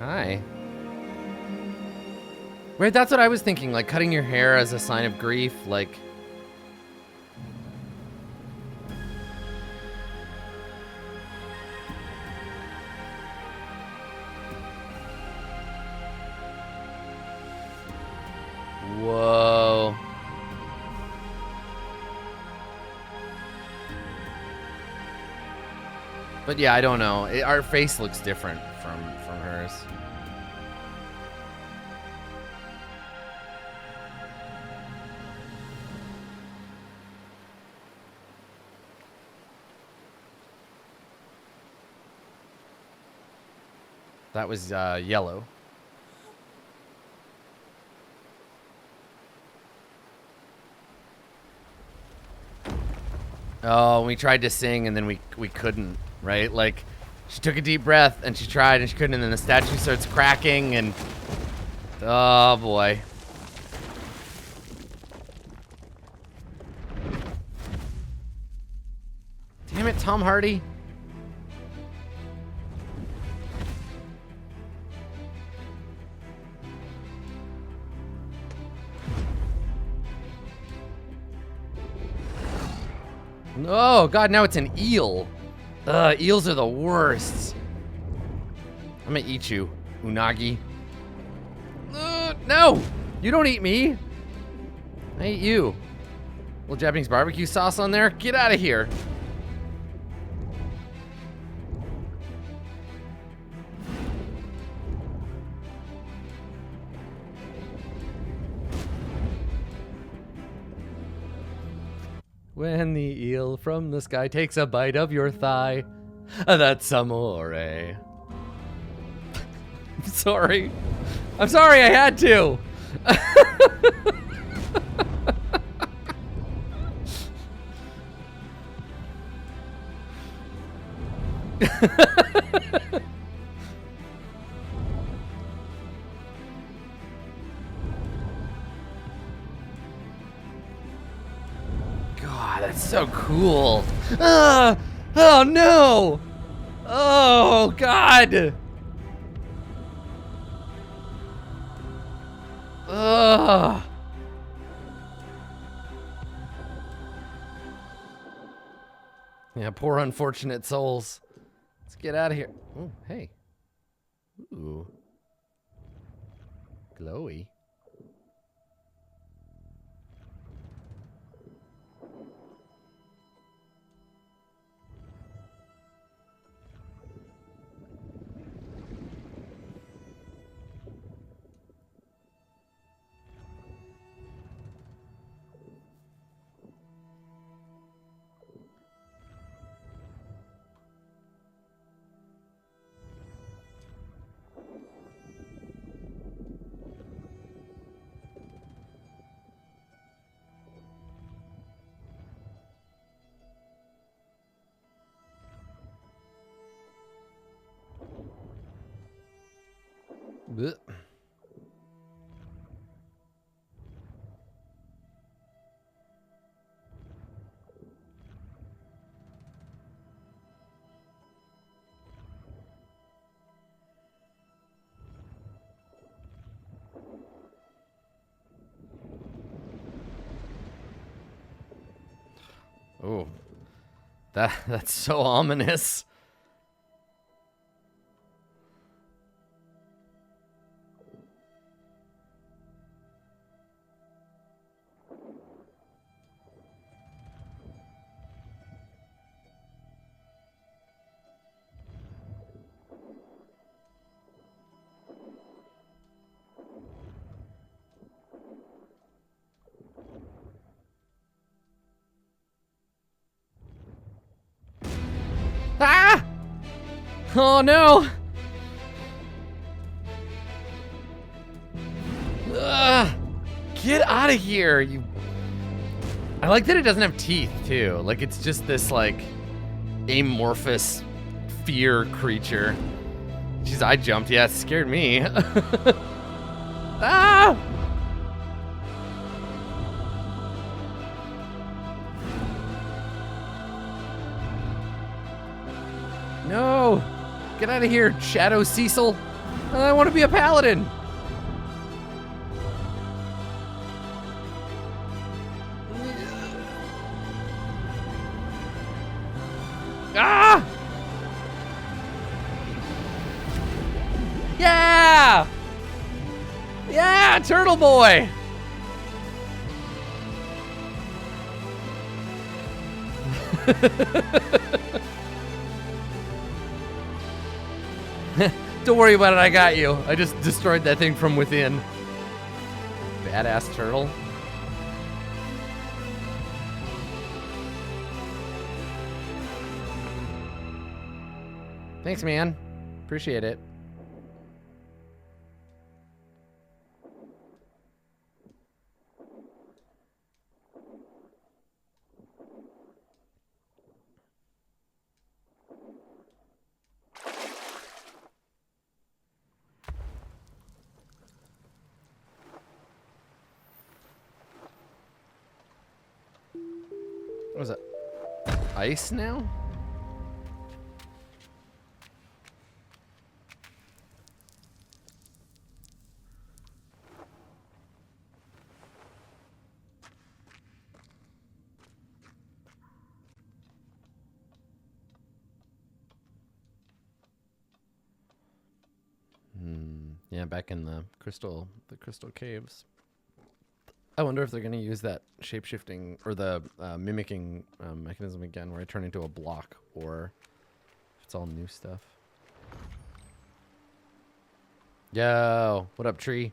Hi. Right, that's what I was thinking, like cutting your hair as a sign of grief, like... Whoa. But yeah, I don't know. Our face looks different from hers. That was yellow. Oh, we tried to sing and then we couldn't, right? Like, she took a deep breath and she tried and she couldn't, and then the statue starts cracking and... Oh, boy. Damn it, Tom Hardy. Oh, God, now it's an eel. Eels are the worst. I'm gonna eat you, Unagi. No! You don't eat me. I eat you. Little Japanese barbecue sauce on there? Get out of here. When the eel from the sky takes a bite of your thigh, that's amore. I'm sorry. I'm sorry, I had to. God, that's so cool. Oh no. Oh God. Ugh. Yeah, poor unfortunate souls. Let's get out of here. Oh, hey. Ooh. Glowy. Blech. Oh, that's so ominous. Ah! Oh no! Ugh! Get out of here, you... I like that it doesn't have teeth, too. Like, it's just this, like, amorphous fear creature. Jeez, I jumped. Yeah, it scared me. Ah! No! Get out of here, Shadow Cecil! I want to be a paladin. Ah! Yeah! Yeah, turtle boy! Don't worry about it, I got you. I just destroyed that thing from within. Badass turtle. Thanks, man. Appreciate it. What was it? Ice now? Yeah, back in the crystal caves. I wonder if they're going to use that shape-shifting or the mimicking mechanism again, where I turn into a block, or if it's all new stuff. Yo, what up, tree?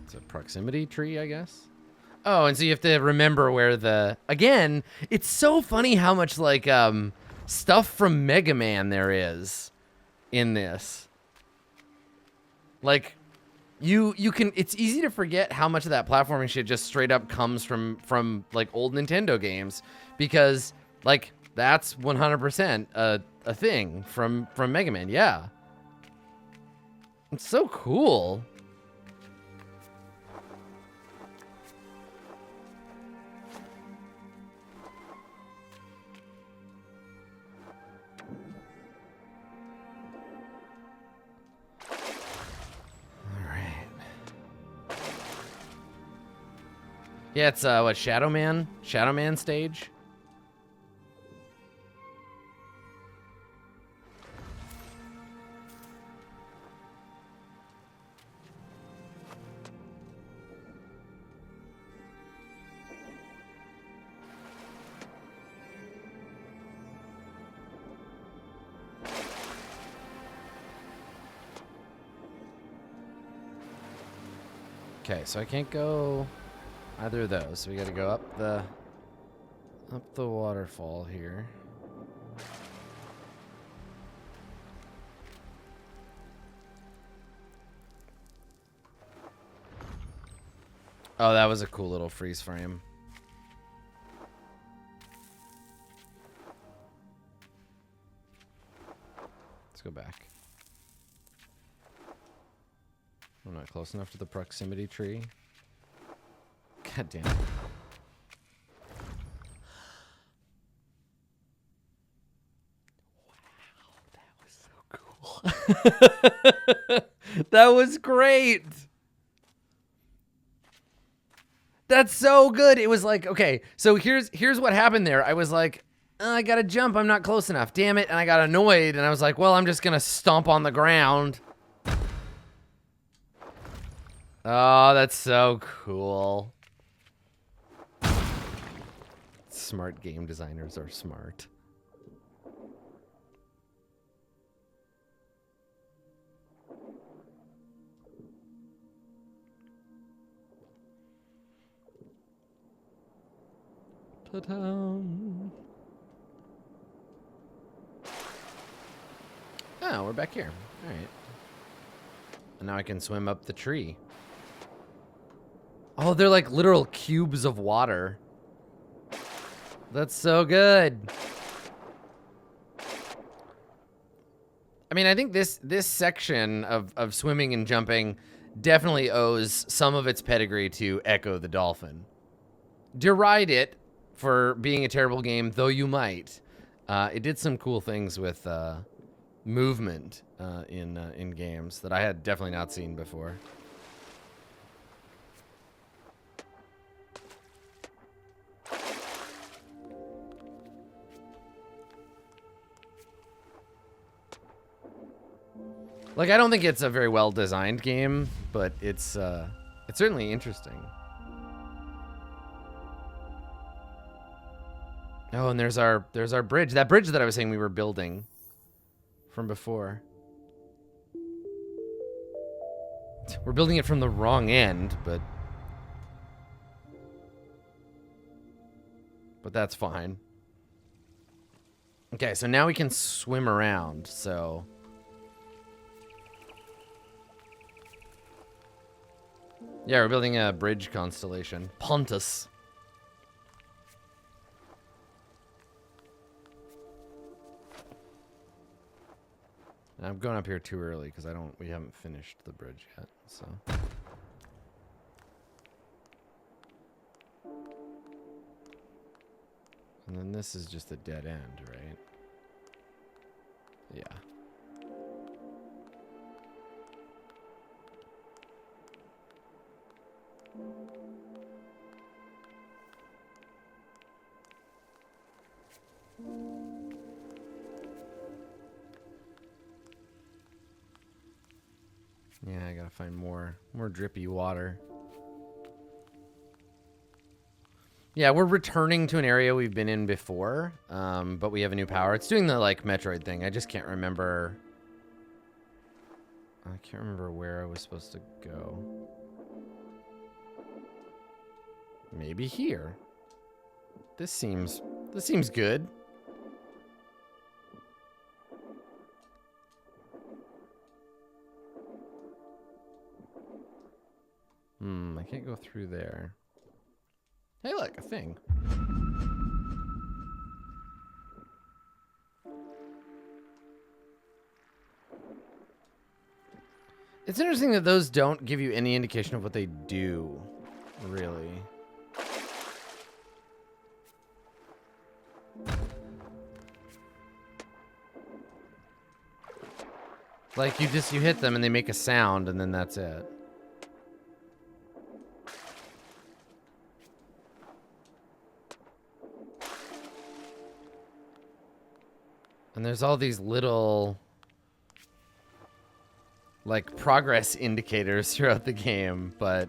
It's a proximity tree, I guess. Oh, and so you have to remember where the... Again, it's so funny how much, like, stuff from Mega Man there is in this. Like, you can... It's easy to forget how much of that platforming shit just straight up comes from like, old Nintendo games. Because, like, that's 100% a thing from Mega Man, yeah. It's so cool. Yeah, it's, what, Shadow Man? Shadow Man stage? Okay, so I can't go... either of those, so we gotta go up the waterfall here. Oh, that was a cool little freeze frame. Let's go back. I'm not close enough to the proximity tree. God damn it. Wow, that was so cool. That was great. That's so good. It was like, okay, so here's what happened there. I was like, I gotta jump, I'm not close enough. Damn it. And I got annoyed and I was like, well, I'm just gonna stomp on the ground. Oh, that's so cool. Smart game designers are smart. Ta-da. Oh, we're back here. All right. And now I can swim up the tree. Oh, they're like literal cubes of water. That's so good. I mean, I think this section of swimming and jumping definitely owes some of its pedigree to Echo the Dolphin. Deride it for being a terrible game, though you might. It did some cool things with movement in games that I had definitely not seen before. Like, I don't think it's a very well designed game, but it's certainly interesting. Oh, and there's our bridge. That bridge that I was saying we were building from before. We're building it from the wrong end, but that's fine. Okay, so now we can swim around, so yeah, we're building a bridge constellation. Pontus. I'm going up here too early because we haven't finished the bridge yet, so. And then this is just a dead end, right? Yeah. Yeah, I gotta find more drippy water. Yeah, we're returning to an area we've been in before, but we have a new power. It's doing the, like, Metroid thing. I just can't remember. I can't remember where I was supposed to go. Maybe here. This seems good. I can't go through there. Hey, look, a thing. It's interesting that those don't give you any indication of what they do, really. Like, you hit them and they make a sound and then that's it. And there's all these little, like, progress indicators throughout the game, but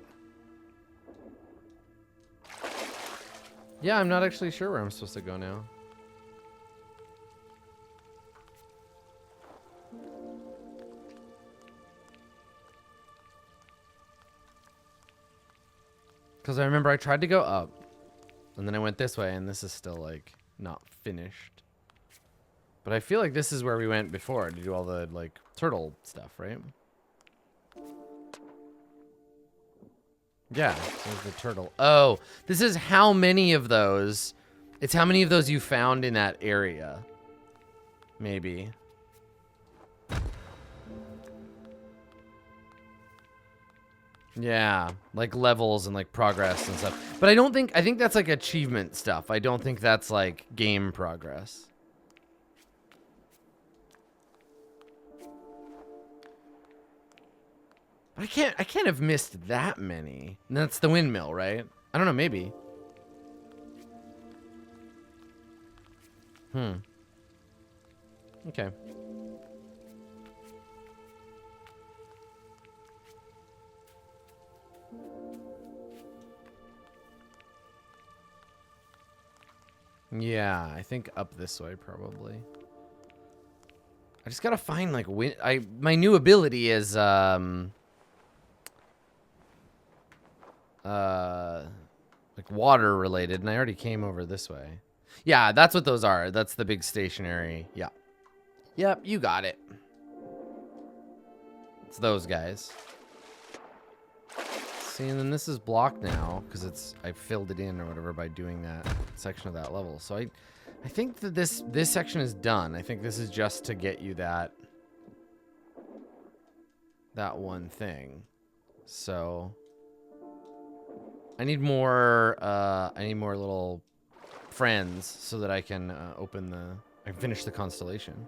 yeah, I'm not actually sure where I'm supposed to go now. Because I remember I tried to go up, and then I went this way, and this is still, like, not finished. But I feel like this is where we went before to do all the, like, turtle stuff, right? Yeah, there's the turtle. Oh, this is how many of those. It's how many of those you found in that area. Maybe. Yeah, like levels and like progress and stuff. But I think that's like achievement stuff. I don't think that's like game progress. I can't have missed that many. And that's the windmill, right? I don't know, maybe. Okay. Yeah, I think up this way probably. I just gotta find like my new ability is like water related, and I already came over this way. Yeah, that's what those are. That's the big stationary. Yeah. Yep, you got it. It's those guys. See, and then this is blocked now because I filled it in or whatever by doing that section of that level. So I think that this section is done. I think this is just to get you that one thing. So I need more little friends so that I can open I finished the constellation.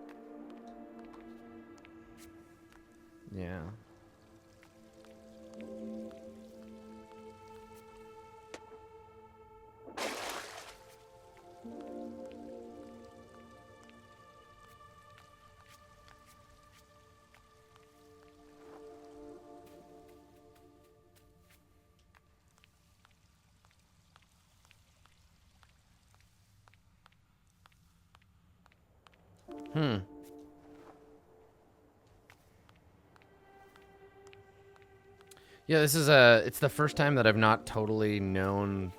Yeah. Yeah, this is it's the first time that I've not totally known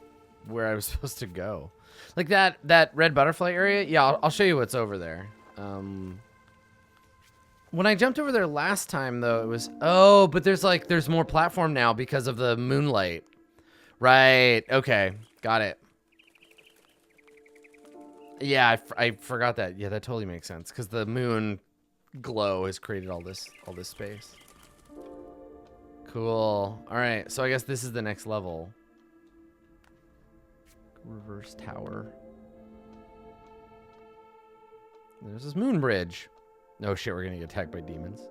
where I was supposed to go. Like that red butterfly area, yeah, I'll show you what's over there. When I jumped over there last time though, it was, oh, but there's more platform now because of the moonlight. Right, okay, got it. Yeah, I forgot that. Yeah, that totally makes sense because the moon glow has created all this space. Cool. All right, so I guess this is the next level. Reverse tower. There's this moon bridge. No shit, we're gonna get attacked by demons.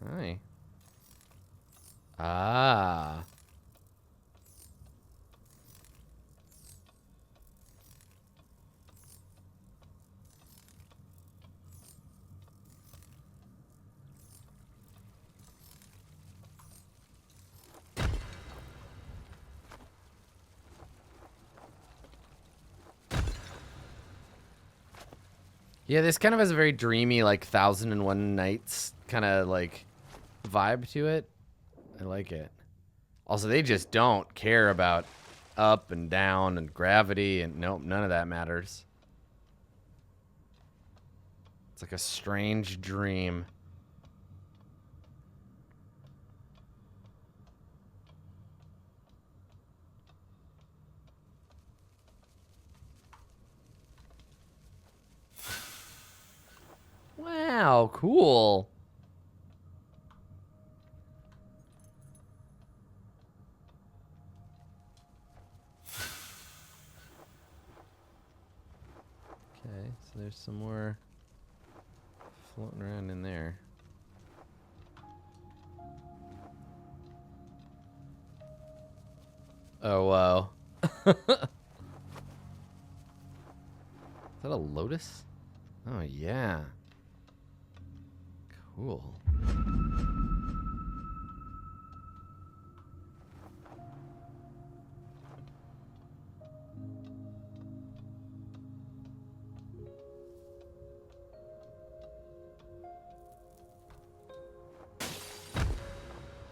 Hi. Ah. Yeah, this kind of has a very dreamy, like, 1001 Nights kind of, like, vibe to it. I like it. Also, they just don't care about up and down and gravity, and nope, none of that matters. It's like a strange dream. Wow, cool. Okay, so there's some more floating around in there. Oh, wow. Is that a lotus? Oh, yeah. Cool.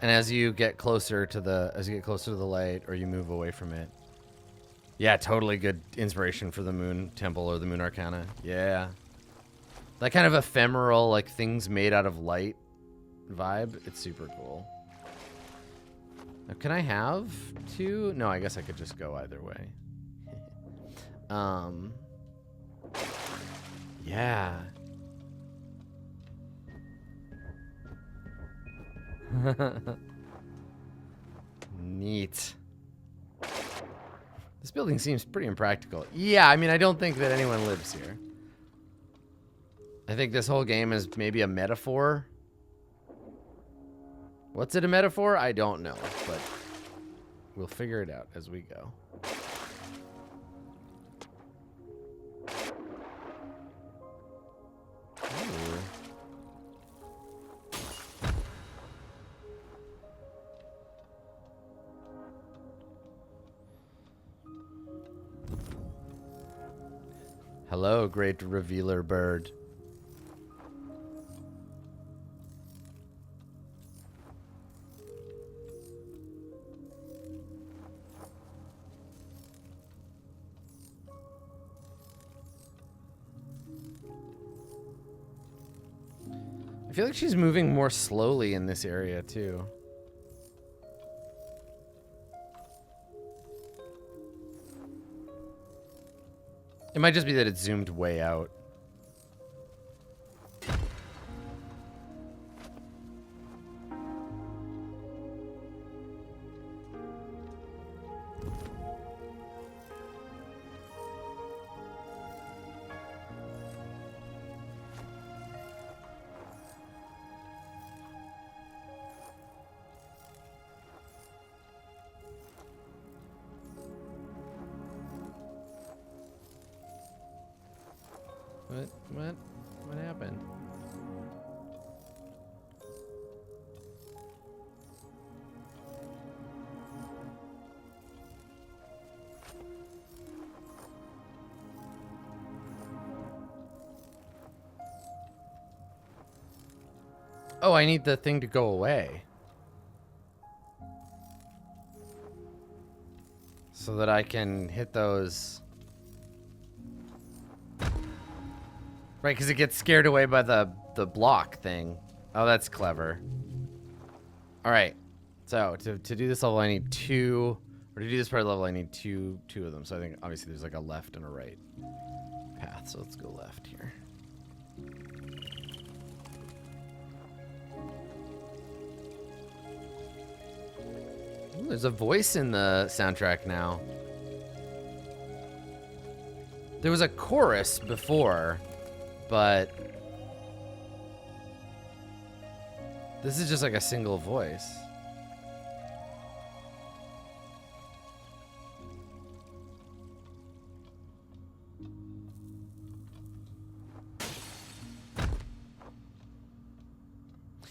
And as you get closer to the light, or you move away from it. Yeah, totally good inspiration for the Moon Temple or the Moon Arcana. Yeah. That kind of ephemeral, like, things made out of light vibe. It's super cool. Now, can I have two? No, I guess I could just go either way. Yeah. Neat. This building seems pretty impractical. Yeah, I mean, I don't think that anyone lives here. I think this whole game is maybe a metaphor. What's it a metaphor? I don't know, but we'll figure it out as we go. Ooh. Hello, great revealer bird. I feel like she's moving more slowly in this area, too. It might just be that it's zoomed way out. What happened? Oh, I need the thing to go away. So that I can hit those. Right, because it gets scared away by the block thing. Oh, that's clever. All right. So to do this level, I need 2. Or to do this part of the level, I need two of them. So I think obviously there's like a left and a right path. So let's go left here. Ooh, there's a voice in the soundtrack now. There was a chorus before, but this is just like a single voice.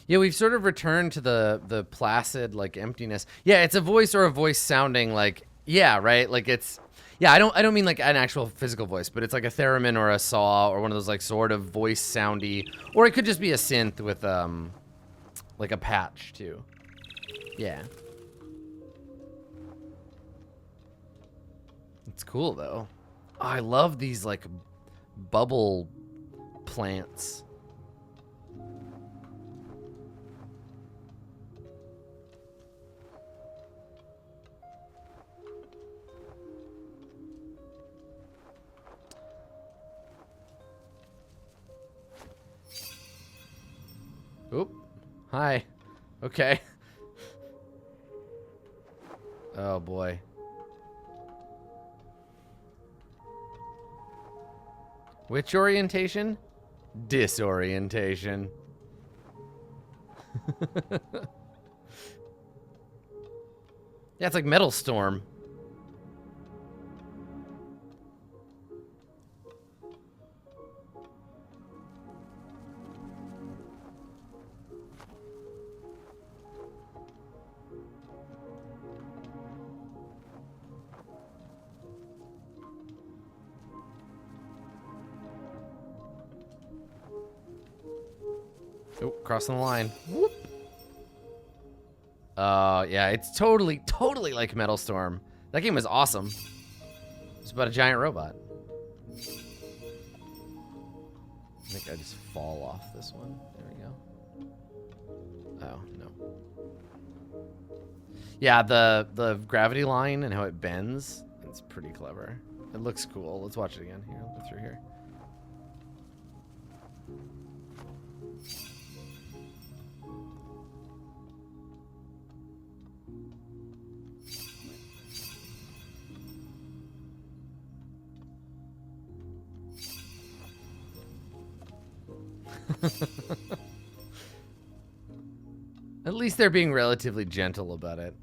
Yeah, we've sort of returned to the placid like emptiness. Yeah, it's a voice or a voice sounding like, yeah, right? Like it's, yeah, I don't mean like an actual physical voice, but it's like a theremin or a saw or one of those like sort of voice soundy, or it could just be a synth with like a patch too. Yeah. It's cool though. Oh, I love these like bubble plants. Oop. Hi. Okay. Oh boy. Which orientation? Disorientation. Yeah, it's like Metal Storm. Oh, crossing the line. Whoop. Yeah, it's totally like Metal Storm. That game was awesome. It's about a giant robot. I think I just fall off this one. There we go. Oh, no. Yeah, the gravity line and how it bends, it's pretty clever. It looks cool. Let's watch it again. Here, I'll go through here. At least they're being relatively gentle about it.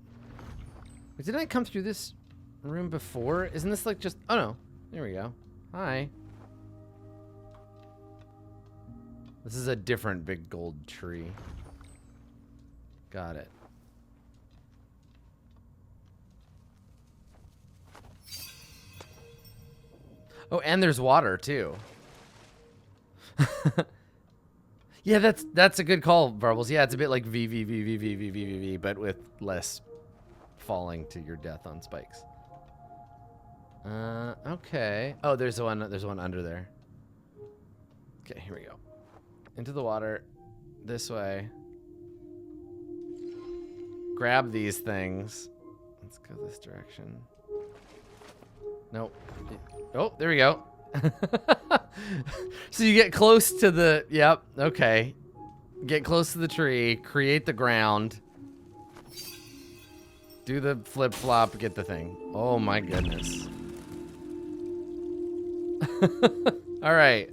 Wait, didn't I come through this room before? Isn't this like just... Oh, no. There we go. Hi. This is a different big gold tree. Got it. Oh, and there's water, too. Yeah, that's a good call, Varbles. Yeah, it's a bit like V, but with less falling to your death on spikes. Okay. Oh, there's one under there. Okay, here we go. Into the water. This way. Grab these things. Let's go this direction. Nope. Oh, there we go. So you get close to the... Yep, okay. Get close to the tree. Create the ground. Do the flip-flop. Get the thing. Oh, my goodness. All right.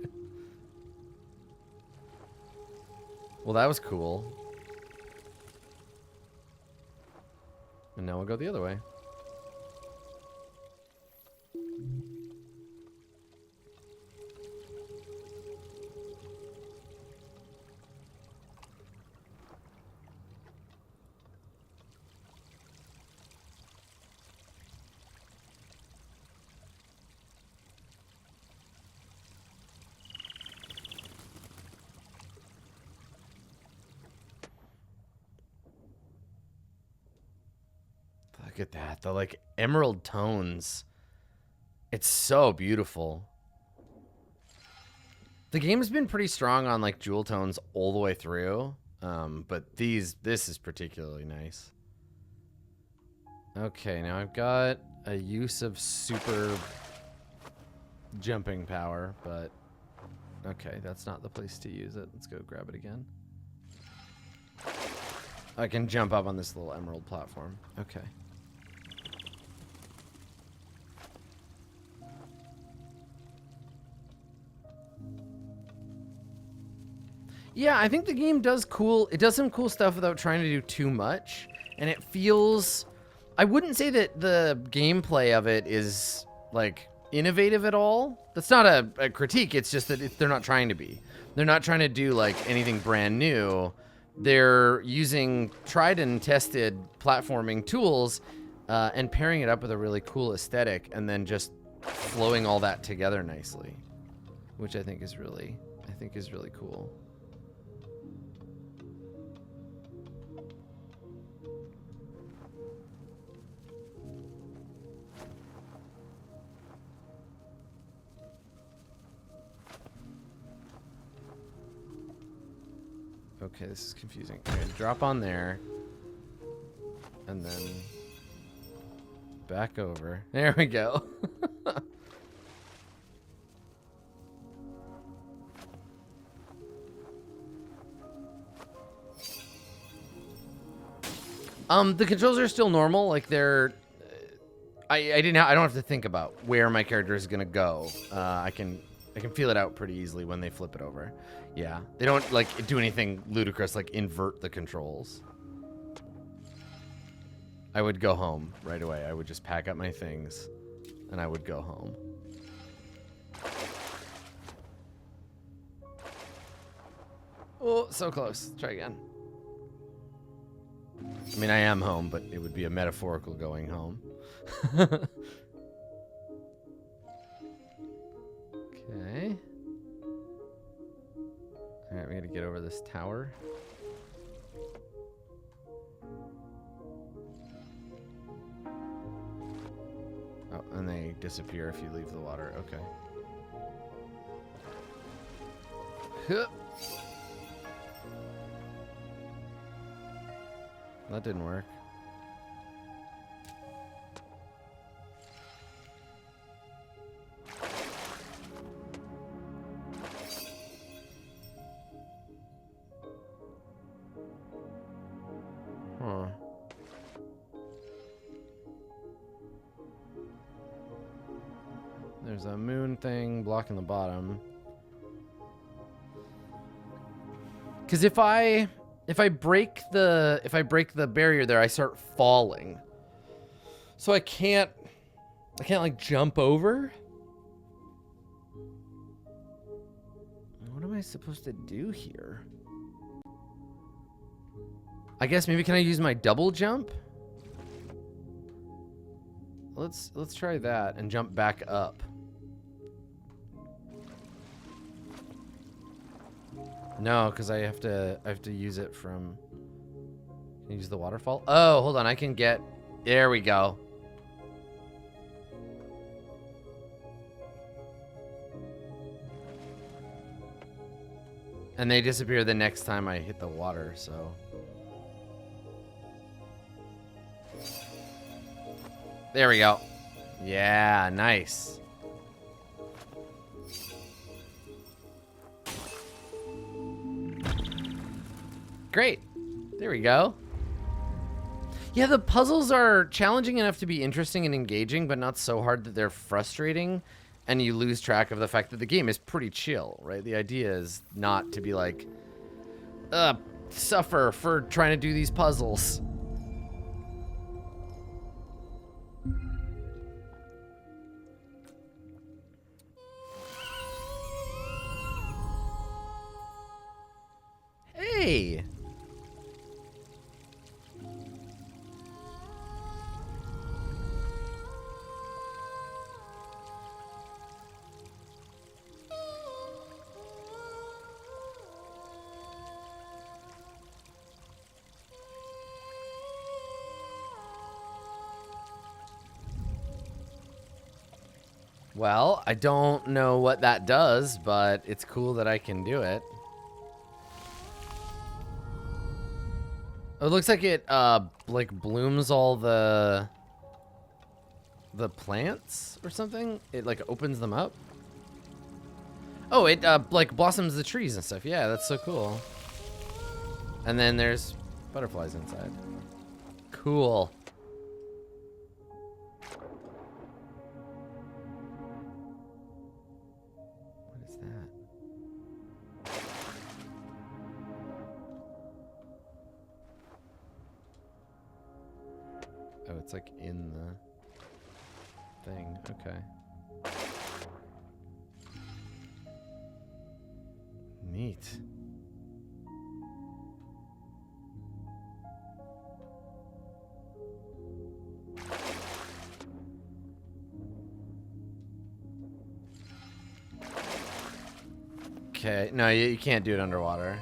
Well, that was cool. And now we'll go the other way. Look at that. The like emerald tones. It's so beautiful. The game's been pretty strong on like jewel tones all the way through. But this is particularly nice. Okay, now I've got a use of super jumping power, but okay, that's not the place to use it. Let's go grab it again. I can jump up on this little emerald platform. Okay. Yeah, I think the game does some cool stuff without trying to do too much. And it feels, I wouldn't say that the gameplay of it is like innovative at all. That's not a critique. It's just that they're not trying to be. They're not trying to do like anything brand new. They're using tried and tested platforming tools and pairing it up with a really cool aesthetic and then just flowing all that together nicely, which I think is really cool. Okay, this is confusing. Okay, drop on there. And then back over. There we go. The controls are still normal. Like they're I don't have to think about where my character is gonna go. I can feel it out pretty easily when they flip it over. Yeah, they don't like do anything ludicrous like invert the controls. I would go home right away. I would just pack up my things and I would go home. Oh, so close. Try again. I mean, I am home, but it would be a metaphorical going home. Okay. Alright, we gotta get over this tower. Oh, and they disappear if you leave the water. Okay. Huh. That didn't work. Huh. There's a moon thing blocking the bottom. Because if I break the barrier there, I start falling. So I can't like jump over. What am I supposed to do here? I guess maybe can I use my double jump? Let's try that and jump back up. No, because I have to use it from. Can I use the waterfall? Oh, hold on. I can get. There we go. And they disappear the next time I hit the water, so. There we go. Yeah, nice. Great. There we go. Yeah, the puzzles are challenging enough to be interesting and engaging, but not so hard that they're frustrating, and you lose track of the fact that the game is pretty chill, right? The idea is not to be like, suffer for trying to do these puzzles. Hey! Well, I don't know what that does, but it's cool that I can do it. Oh, it looks like it like blooms all the plants or something. It like opens them up. Oh, it like blossoms the trees and stuff. Yeah, that's so cool. And then there's butterflies inside. Cool. What is that? Oh, it's like in the thing. Okay. Neat. Okay, no, you can't do it underwater.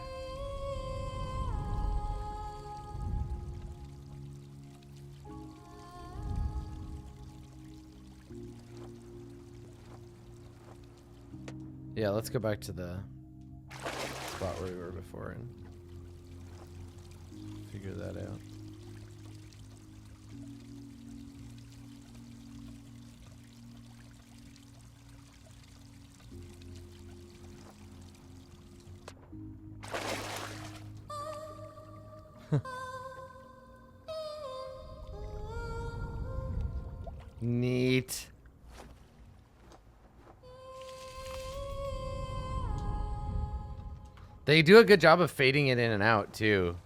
Yeah, let's go back to the spot where we were before and figure that out. Neat. They do a good job of fading it in and out, too.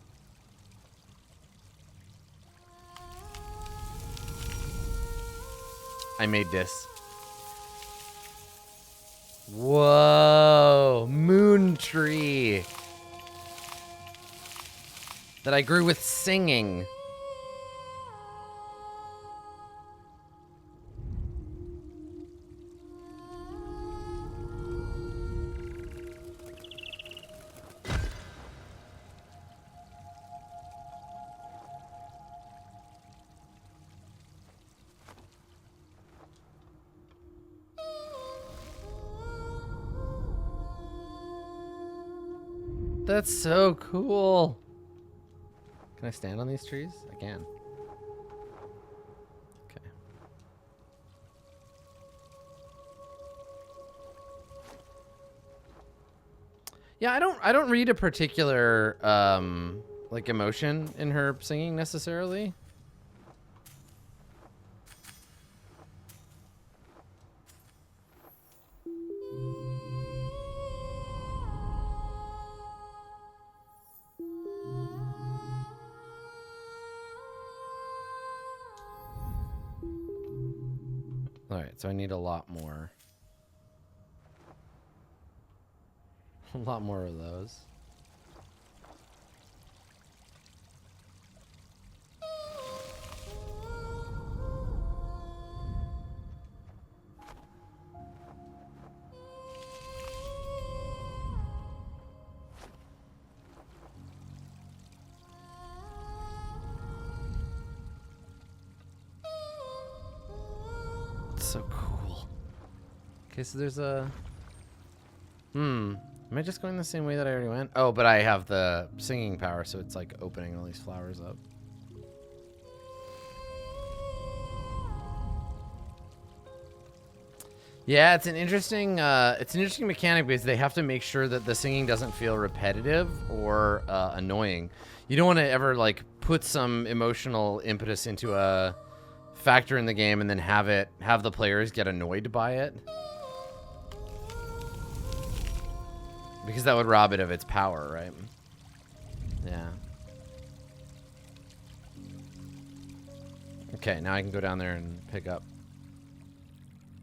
I made this. Whoa. Moon tree. That I grew with singing. That's so cool. Can I stand on these trees? I can. Okay. Yeah, I don't read a particular like emotion in her singing necessarily. All right, so I need a lot more. A lot more of those. So cool. Okay, so there's a... Am I just going the same way that I already went? Oh, but I have the singing power, so it's like opening all these flowers up. Yeah, it's an interesting mechanic because they have to make sure that the singing doesn't feel repetitive or annoying. You don't want to ever like put some emotional impetus into a factor in the game and then have the players get annoyed by it. Because that would rob it of its power, right? Yeah. Okay, now I can go down there and pick up.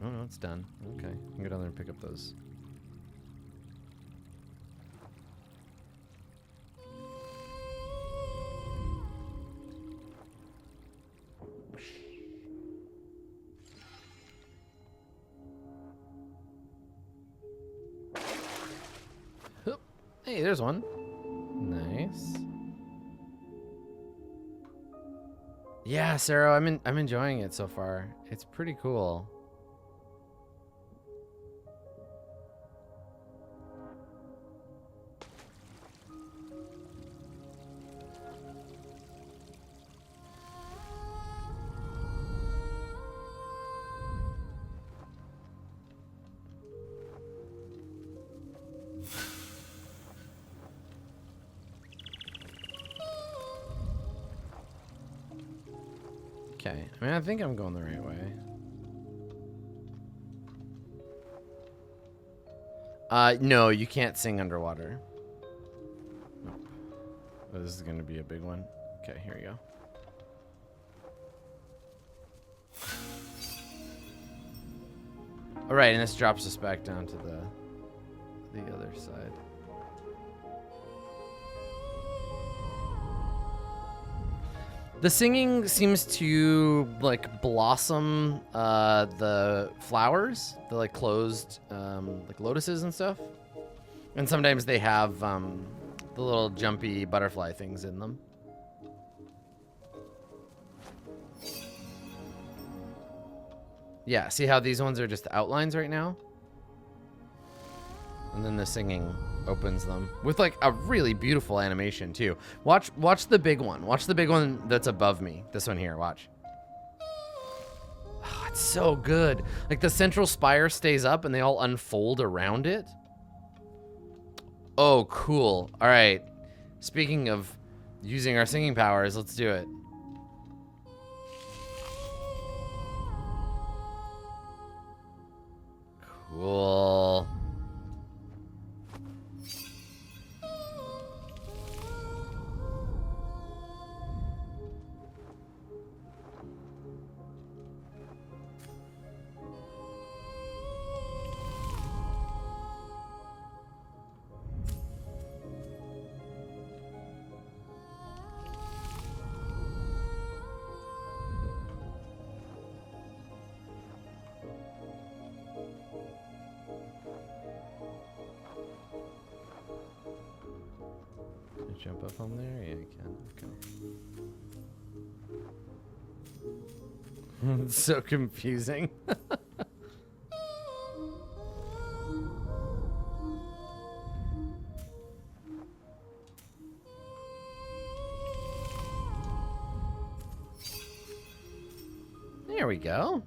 Oh, no, it's done. Okay, I can go down there and pick up those. Hey, there's one. Nice. Yeah, Sarah, I'm enjoying it so far. It's pretty cool. Okay. I mean, I think I'm going the right way. No, you can't sing underwater. Nope. Oh, this is going to be a big one. Okay, here we go. All right, and this drops us back down to the other side. The singing seems to like blossom the flowers, the like closed like lotuses and stuff. And sometimes they have the little jumpy butterfly things in them. Yeah, see how these ones are just outlines right now? And then the singing opens them with like a really beautiful animation too. Watch the big one. Watch the big one that's above me. This one here, watch. Oh, it's so good. Like the central spire stays up and they all unfold around it. Oh, cool. All right. Speaking of using our singing powers, let's do it. Cool. Jump up on there? Yeah, you can. Okay. It's so confusing. There we go.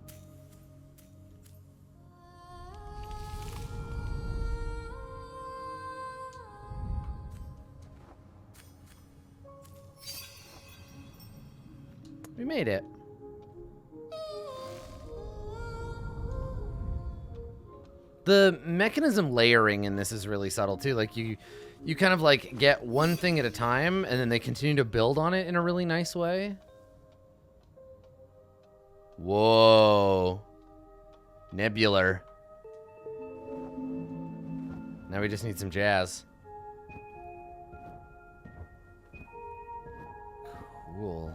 We made it. The mechanism layering in this is really subtle too. Like you kind of like get one thing at a time and then they continue to build on it in a really nice way. Whoa. Nebular. Now we just need some jazz. Cool.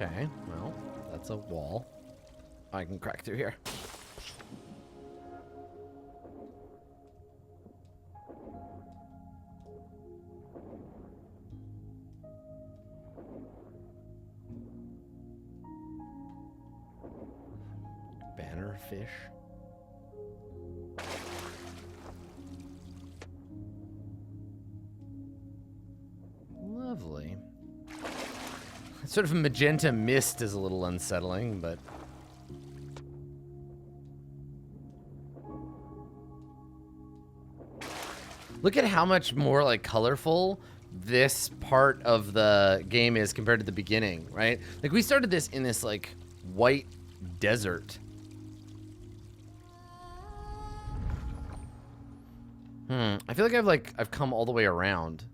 Okay, well, that's a wall. I can crack through here. Banner fish. Lovely. Sort of a magenta mist is a little unsettling, but... Look at how much more, like, colorful this part of the game is compared to the beginning, right? Like, we started this in this, like, white desert. I feel like I've come all the way around.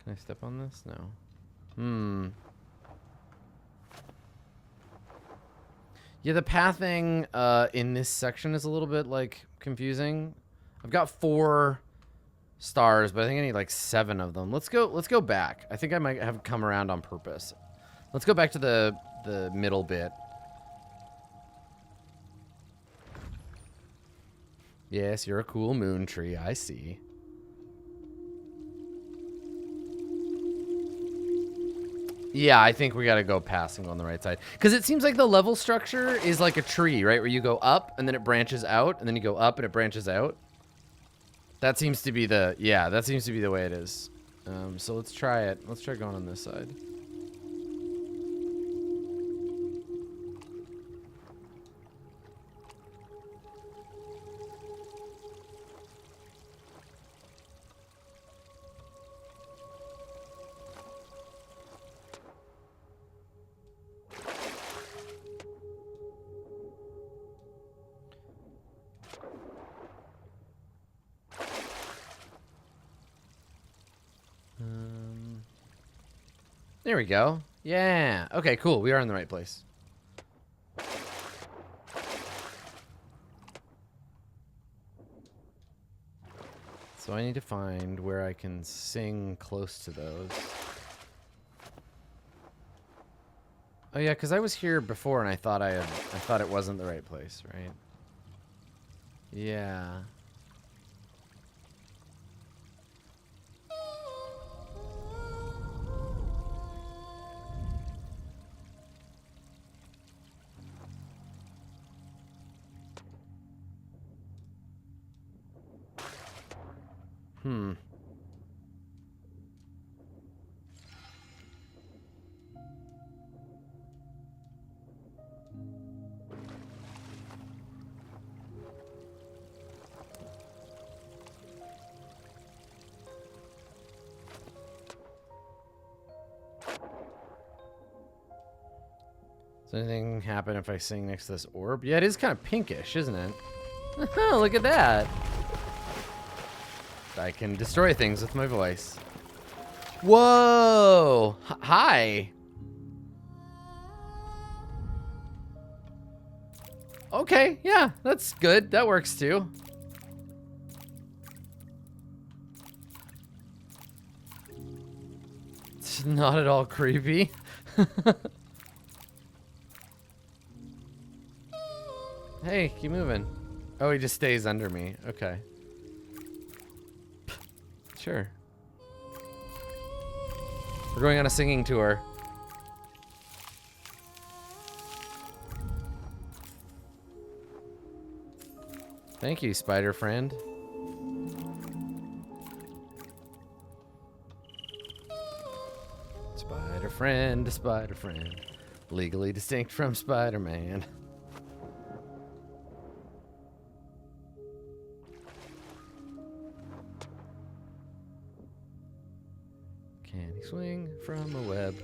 Can I step on this? No. Yeah, the pathing in this section is a little bit like confusing. I've got 4 stars, but I think I need like 7 of them. Let's go back. I think I might have come around on purpose. Let's go back to the middle bit. Yes, you're a cool moon tree. I see. Yeah, I think we gotta go past and go on the right side. Because it seems like the level structure is like a tree, right? Where you go up, and then it branches out, and then you go up, and it branches out. That seems to be the... Yeah, that seems to be the way it is. So let's try it. Let's try going on this side. There we go. Yeah. Okay, cool. We are in the right place. So I need to find where I can sing close to those. Oh yeah, because I was here before and I thought it wasn't the right place, right? Yeah. Does anything happen if I sing next to this orb? Yeah, it is kind of pinkish, isn't it? Look at that. I can destroy things with my voice. Whoa! Hi! Okay, yeah, that's good. That works too. It's not at all creepy. Hey, keep moving. Oh, he just stays under me. Okay. Sure. We're going on a singing tour. Thank you, spider friend. Spider friend. Legally distinct from Spider-Man. Can he swing from a web?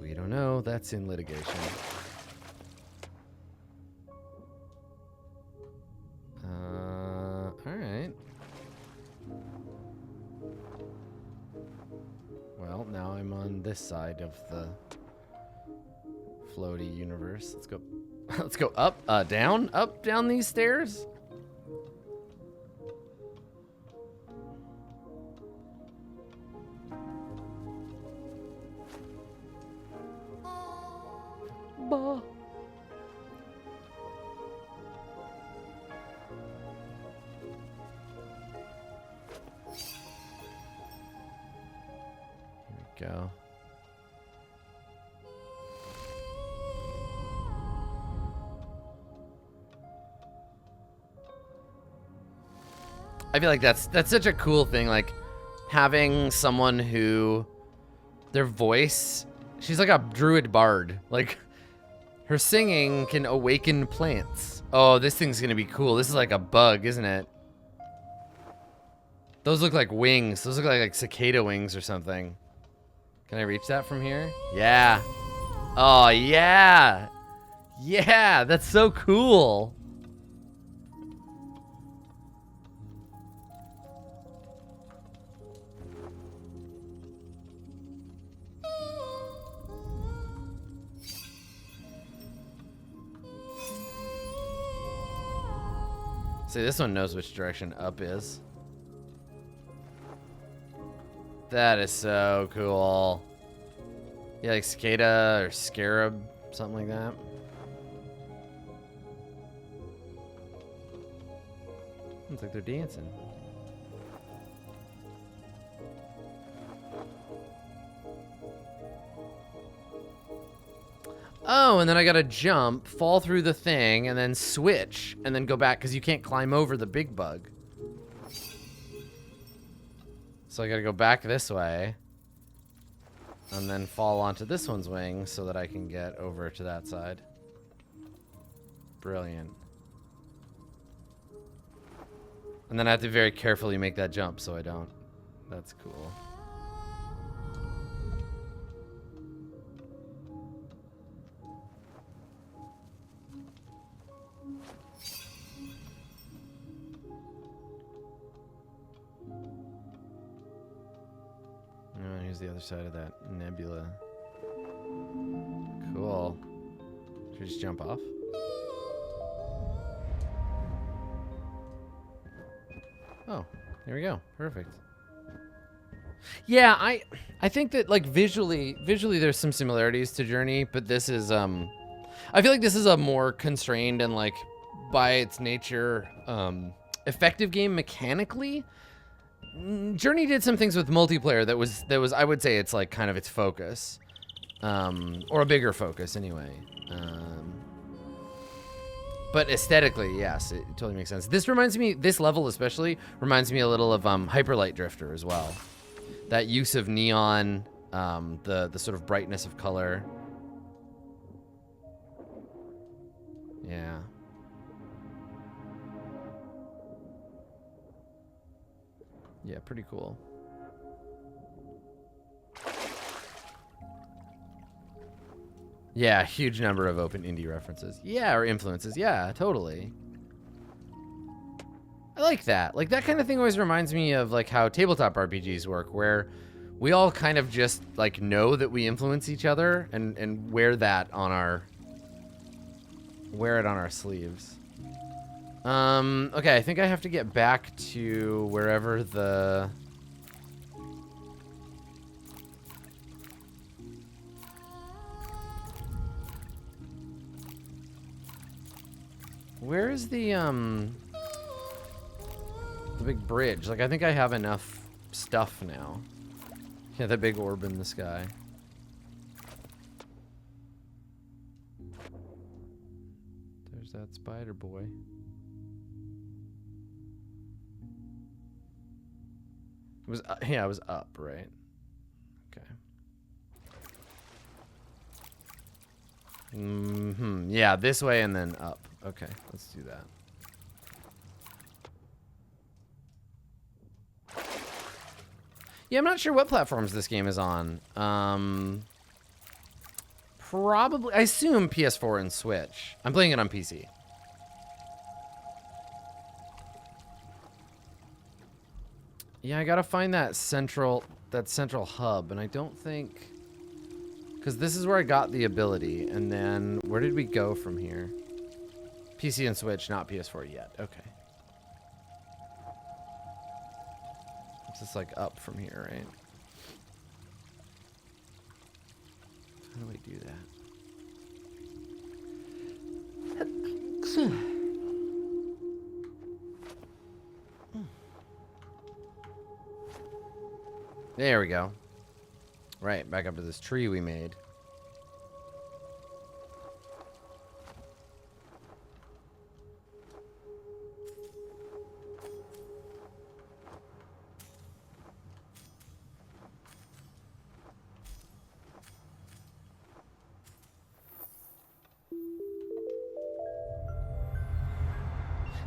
We don't know. That's in litigation. Alright. Well, now I'm on this side of the floaty universe. Let's go. Let's go up, down, up, down these stairs. Bah. Here we go. I feel like that's such a cool thing, like having someone who their voice, she's like a druid bard. Like her singing can awaken plants. Oh, this thing's gonna be cool. This is like a bug, isn't it? Those look like wings. Those look like cicada wings or something. Can I reach that from here? Yeah. Oh, yeah. Yeah, that's so cool. See, this one knows which direction up is. That is so cool. Yeah, like cicada or scarab, something like that. Looks like they're dancing. Oh, and then I gotta jump, fall through the thing, and then switch, and then go back, because you can't climb over the big bug. So I gotta go back this way, and then fall onto this one's wing so that I can get over to that side. Brilliant. And then I have to very carefully make that jump so I don't. That's cool. Oh, here's the other side of that nebula. Cool. Should we just jump off? Oh, there we go. Perfect. Yeah, I think that like visually there's some similarities to Journey, but this is I feel like this is a more constrained and like by its nature effective game mechanically. Journey did some things with multiplayer that was I would say it's like kind of its focus. Or a bigger focus anyway. But aesthetically, yes, it totally makes sense. This level especially reminds me a little of Hyper Light Drifter as well. That use of neon, the sort of brightness of color. Yeah. Yeah, pretty cool. Yeah, huge number of open indie references. Yeah, or influences. Yeah, totally. I like that. Like, that kind of thing always reminds me of, like, how tabletop RPGs work, where we all kind of just, like, know that we influence each other and wear that on our... wear it on our sleeves. Okay, I think I have to get back to wherever the... Where is the big bridge? Like, I think I have enough stuff now. Yeah, that big orb in the sky. There's that spider boy. It was, yeah, it was up, right? Okay. Yeah, this way and then up. Okay, let's do that. Yeah, I'm not sure what platforms this game is on. Probably, I assume PS4 and Switch. I'm playing it on PC. Yeah, I gotta find that central hub, and I don't think... Because this is where I got the ability, and then where did we go from here? PC and Switch, not PS4 yet. Okay. It's just like up from here, right? How do we do that? There we go. Right, back up to this tree we made.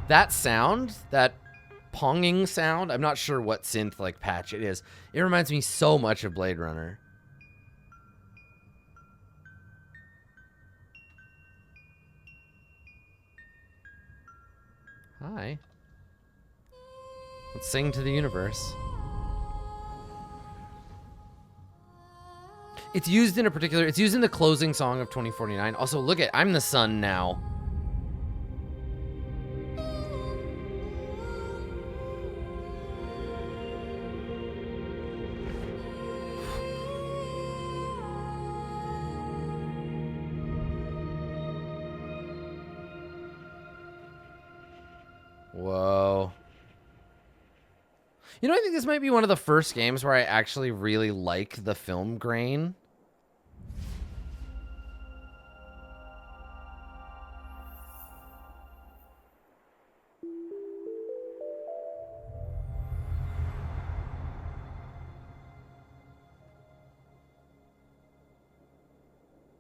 That sound, that ponging sound, I'm not sure what synth like patch it is. It reminds me so much of Blade Runner. Hi. Let's sing to the universe. It's used in a particular, it's used in the closing song of 2049. Also, look at, I'm the sun now. Whoa. You know, I think this might be one of the first games where I actually really like the film grain.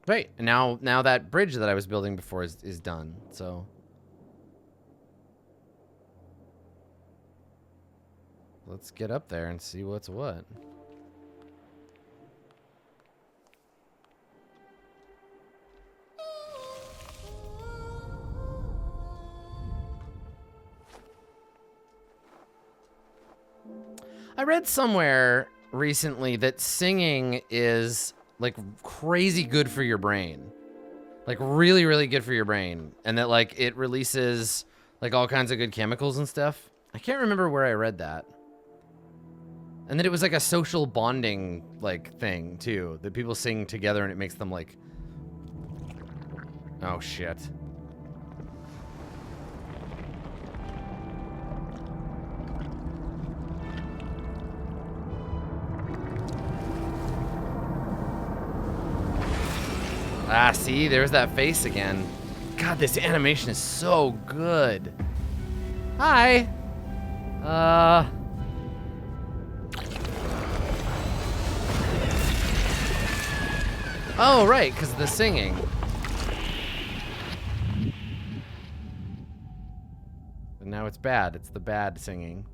Right, and now that bridge that I was building before is done, so. Let's get up there and see what's what. I read somewhere recently that singing is like crazy good for your brain. Like really, really good for your brain. And that like it releases like all kinds of good chemicals and stuff. I can't remember where I read that. And then it was like a social bonding like thing too, that people sing together and it makes them like, oh shit. Ah, see, there's that face again. God, this animation is so good. Hi. Oh, right, because of the singing. And now it's bad. It's the bad singing.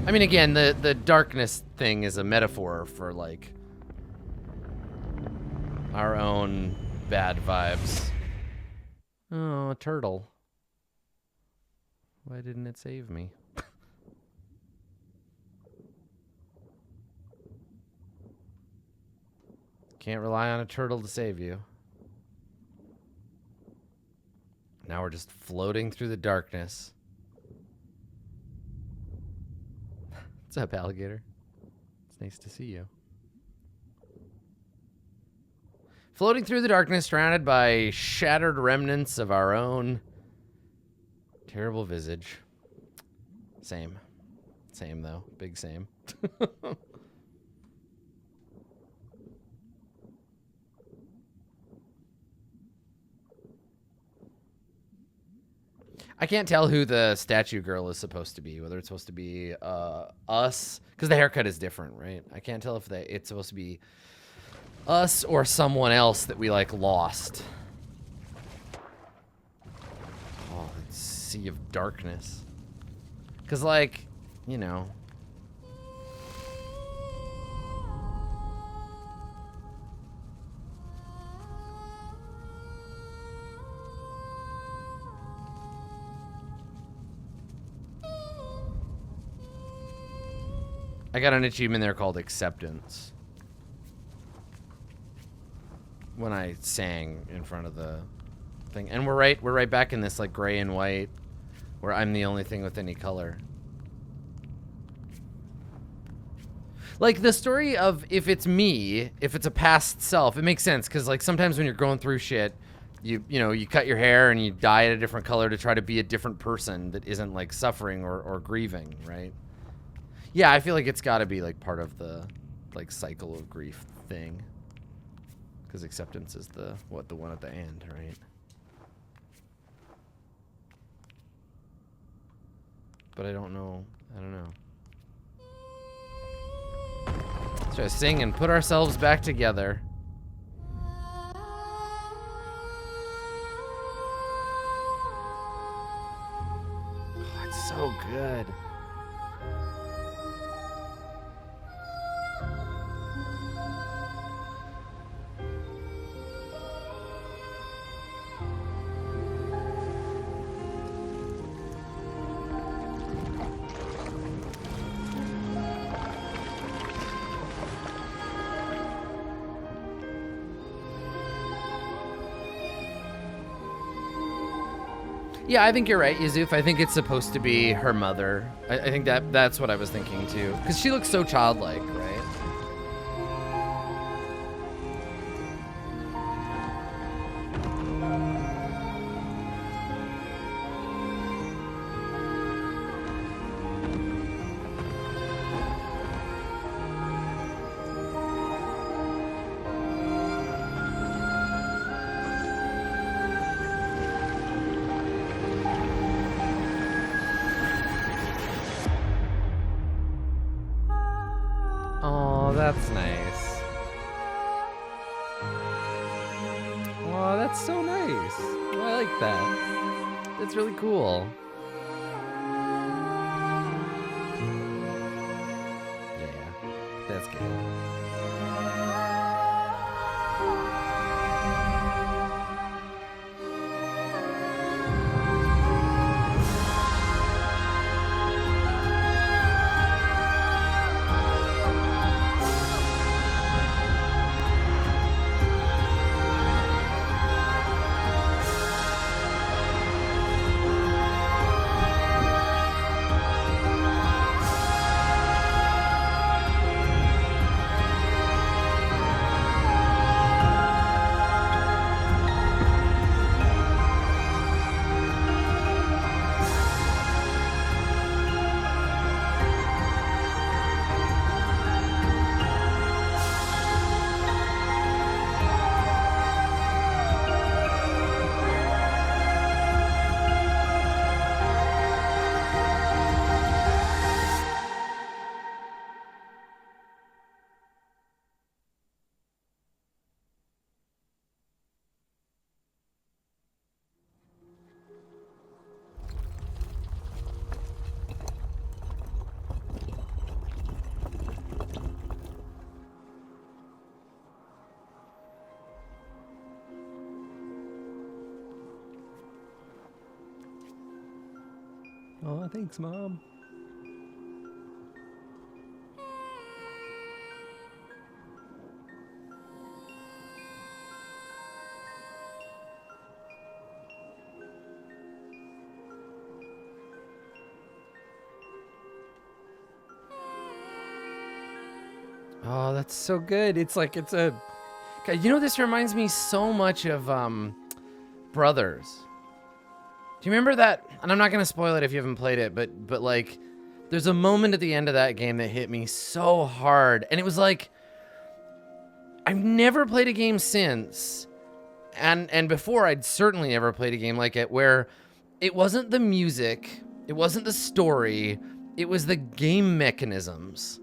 I mean, again, the darkness thing is a metaphor for, like, our own bad vibes. Oh, a turtle. Why didn't it save me? Can't rely on a turtle to save you. Now we're just floating through the darkness. What's up, alligator? It's nice to see you. Floating through the darkness, surrounded by shattered remnants of our own terrible visage. Same. Same, though. Big same. I can't tell who the statue girl is supposed to be, whether it's supposed to be us, because the haircut is different, right? I can't tell if it's supposed to be us or someone else that we, like, lost. Oh, that sea of darkness. Because, like, you know. I got an achievement there called Acceptance. When I sang in front of the thing. And we're right back in this like gray and white where I'm the only thing with any color. Like the story of if it's me, if it's a past self, it makes sense because like sometimes when you're going through shit, you know, you cut your hair and you dye it a different color to try to be a different person that isn't like suffering or grieving, right? Yeah, I feel like it's got to be like part of the like cycle of grief thing. Because acceptance is the one at the end, right? But I don't know. Let's try to sing and put ourselves back together. Oh, it's so good. Yeah, I think you're right, Yuzuf. I think it's supposed to be her mother. I think that's what I was thinking too. Because she looks so childlike, right? that's nice. Oh, that's so nice. Oh, I like that. That's really cool. Yeah, that's good. Oh, thanks, Mom. Oh, that's so good. It's like, it's a... You know, this reminds me so much of Brothers. Do you remember that? And I'm not going to spoil it if you haven't played it, but like, there's a moment at the end of that game that hit me so hard. And it was like, I've never played a game since, and before I'd certainly never played a game like it, where it wasn't the music, it wasn't the story, it was the game mechanisms.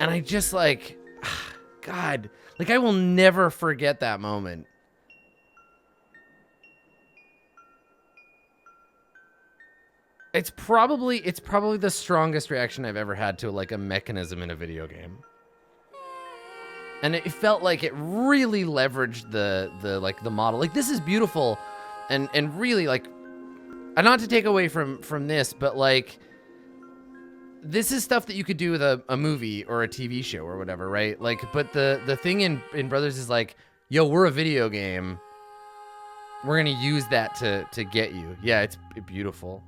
And I just like, God, like I will never forget that moment. It's probably the strongest reaction I've ever had to like a mechanism in a video game. And it felt like it really leveraged the model. Like, this is beautiful and really like, and not to take away from this, but like, this is stuff that you could do with a movie or a TV show or whatever, right? Like, but the thing in Brothers is like, yo, we're a video game. We're gonna use that to get you. Yeah, it's beautiful.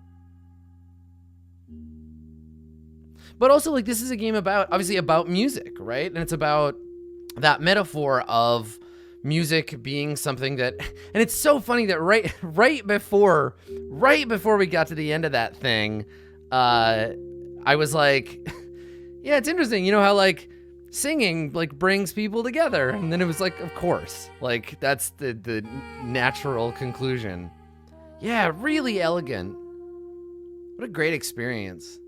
But also, like, this is a game obviously about music, right? And it's about that metaphor of music being something that, and it's so funny that right before we got to the end of that thing, I was like, yeah, it's interesting, you know how like singing like brings people together, and then it was like, of course, like that's the natural conclusion. Yeah, really elegant. What a great experience.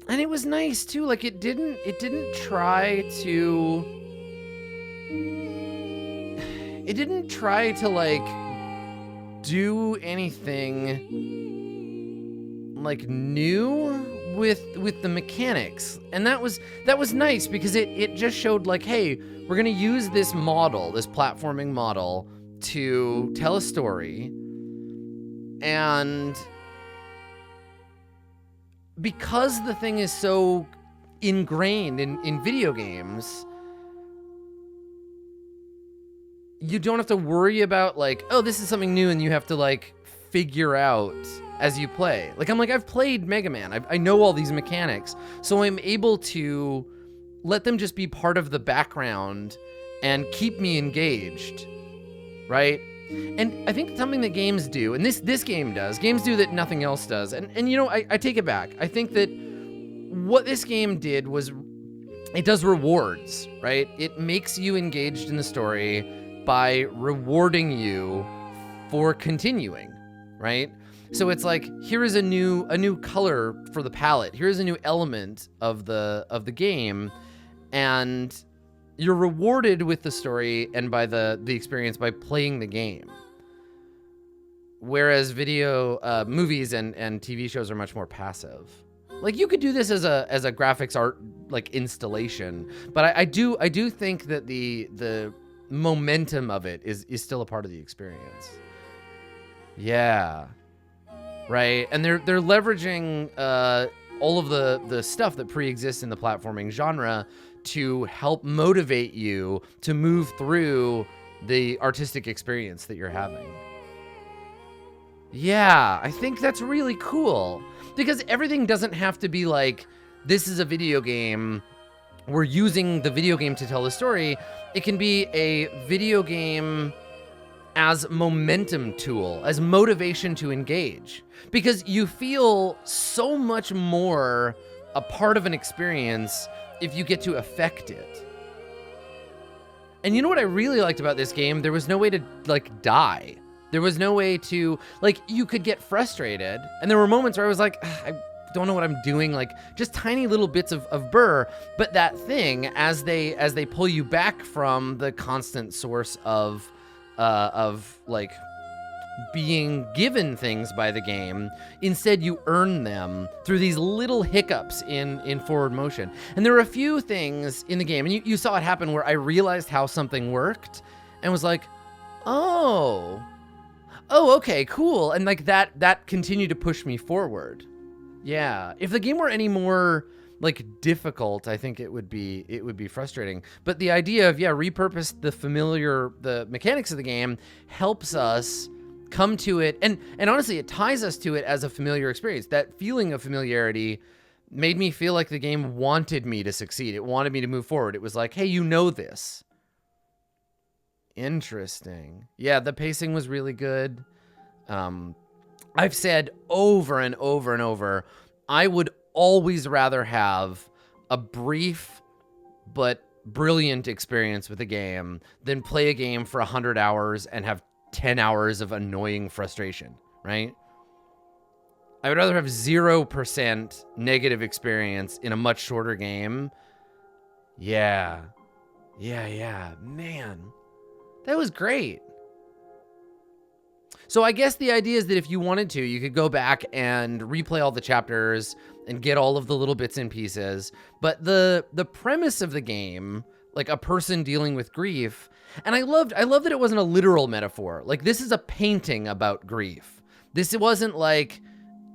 And it was nice too, like it didn't try to like do anything like new with the mechanics. And that was nice because it just showed like, hey, we're gonna use this platforming model to tell a story. And because the thing is so ingrained in video games, you don't have to worry about like, oh, this is something new and you have to like figure out as you play. Like, I've played Mega Man. I know all these mechanics, so I'm able to let them just be part of the background and keep me engaged, right? And I think something that games do, and this game does, games do that nothing else does. And you know, I take it back. I think that what this game did was it does rewards, right? It makes you engaged in the story, by rewarding you for continuing, right? So it's like, here is a new color for the palette. Here's a new element of the game, and you're rewarded with the story and by the experience by playing the game. Whereas movies and TV shows are much more passive. Like, you could do this as a graphics art like installation, but I do think that the momentum of it is still a part of the experience. Yeah. Right. And they're leveraging all of the stuff that pre-exists in the platforming genre to help motivate you to move through the artistic experience that you're having. Yeah, I think that's really cool, because everything doesn't have to be like, this is a video game, we're using the video game to tell the story. It can be a video game as momentum tool, as motivation to engage, because you feel so much more a part of an experience if you get to affect it. And you know what I really liked about this game? There was no way to like die. There was no way to, like, you could get frustrated. And there were moments where I was like, I don't know what I'm doing, like just tiny little bits of burr. But that thing, as they pull you back from the constant source of like being given things by the game, instead you earn them through these little hiccups in forward motion. And there were a few things in the game, and you saw it happen, where I realized how something worked and was like, oh, okay, cool. And like that continued to push me forward. Yeah. If the game were any more like difficult, I think it would be frustrating. But the idea of, repurpose the mechanics of the game helps us come to it. And honestly, it ties us to it as a familiar experience. That feeling of familiarity made me feel like the game wanted me to succeed. It wanted me to move forward. It was like, hey, you know this. Interesting. Yeah, the pacing was really good. I've said over and over and over, I would always rather have a brief but brilliant experience with a game than play a game for 100 hours and have 10 hours of annoying frustration, right? I would rather have 0% negative experience in a much shorter game. Yeah. Man. That was great. So I guess the idea is that if you wanted to, you could go back and replay all the chapters and get all of the little bits and pieces. But the premise of the game, like a person dealing with grief, and I love that it wasn't a literal metaphor. Like, this is a painting about grief. This wasn't like,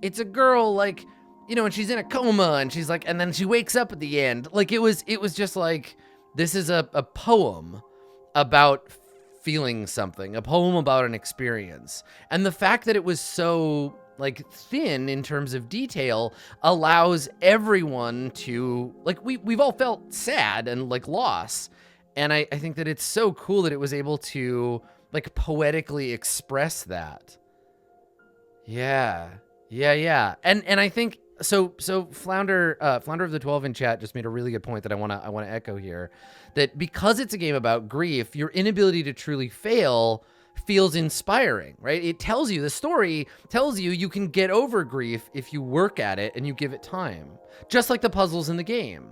it's a girl, like, you know, and she's in a coma and she's like, and then she wakes up at the end. Like, it was just like, this is a poem about feeling something, a poem about an experience. And the fact that it was so like thin in terms of detail allows everyone to, like, we've all felt sad and like loss. And I think that it's so cool that it was able to like poetically express that. Yeah. And I think so Flounder of the 12 in chat just made a really good point that I want to echo here, that because it's a game about grief, your inability to truly fail feels inspiring, right? It tells you, the story tells you you can get over grief if you work at it and you give it time, just like the puzzles in the game,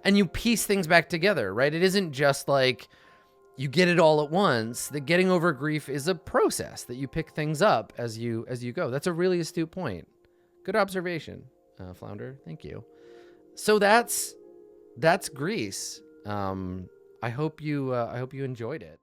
and you piece things back together, right? It isn't just like you get it all at once. The getting over grief is a process that you pick things up as you go. That's a really astute point. Good observation. Flounder, thank you. So that's Gris. I hope you enjoyed it.